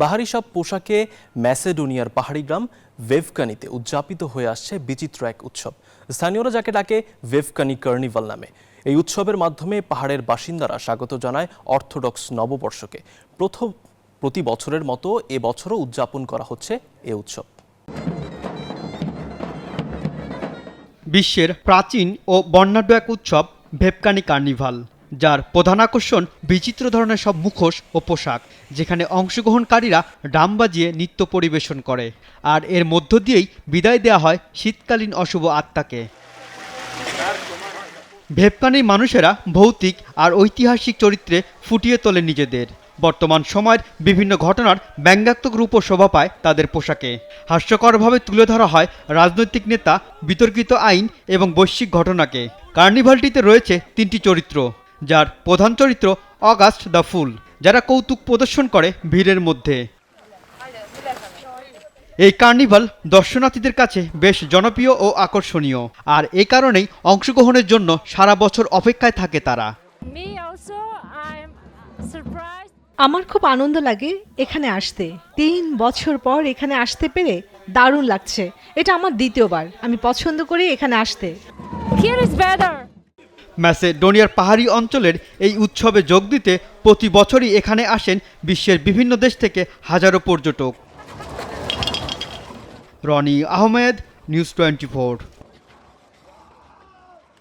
বাহারি সব পোশাকে ম্যাসেডোনিয়ার পাহাড়ি গ্রাম ভেভকানিতে উদযাপিত হয়ে আসছে বিচিত্র এক উৎসব। স্থানীয়রা যাকে ডাকে ভেভকানি কার্নিভাল নামে। এই উৎসবের মাধ্যমে পাহাড়ের বাসিন্দারা স্বাগত জানায় অর্থোডক্স নববর্ষকে। প্রতি বছরের মতো এবছরও উদযাপন করা হচ্ছে এ উৎসব। বিশ্বের প্রাচীন ও বর্ণাঢ্য এক উৎসব ভেভকানি কার্নিভাল, যার প্রধান আকর্ষণ বিচিত্র ধরনের সব মুখোশ ও পোশাক, যেখানে অংশগ্রহণকারীরা ড্রাম বাজিয়ে নৃত্য পরিবেশন করে। আর এর মধ্য দিয়েই বিদায় দেওয়া হয় শীতকালীন অশুভ আত্মাকে। ভেভকানির মানুষেরা ভৌতিক আর ঐতিহাসিক চরিত্রে ফুটিয়ে তোলে নিজেদের। বর্তমান সময়ের বিভিন্ন ঘটনার ব্যঙ্গাত্মক রূপও শোভা পায় তাদের পোশাকে। হাস্যকরভাবে তুলে ধরা হয় রাজনৈতিক নেতা, বিতর্কিত আইন এবং বৈশ্বিক ঘটনাকে। কার্নিভালটিতে রয়েছে 3টি চরিত্র, যার প্রধান চরিত্র অগাস্ট দ্য ফুল, যারা কৌতুক প্রদর্শন করে ভিড়ের মধ্যে। এই কার্নিভাল দর্শনার্থীদের কাছে বেশ জনপ্রিয় ও আকর্ষণীয়, আর এ কারণেই অংশগ্রহণের জন্য সারা বছর অপেক্ষায় থাকে তারা। আমার খুব আনন্দ লাগে এখানে আসতে। 3 বছর পর এখানে আসতে পেরে দারুণ লাগছে। এটা আমার দ্বিতীয়বার। আমি পছন্দ করি এখানে আসতে। ম্যাসেডোনিয়ার পাহাড়ি অঞ্চলের এই উৎসবে যোগ দিতে প্রতি বছরই এখানে আসেন বিশ্বের বিভিন্ন দেশ থেকে হাজারো পর্যটক। রনি আহমেদ, নিউজ 24।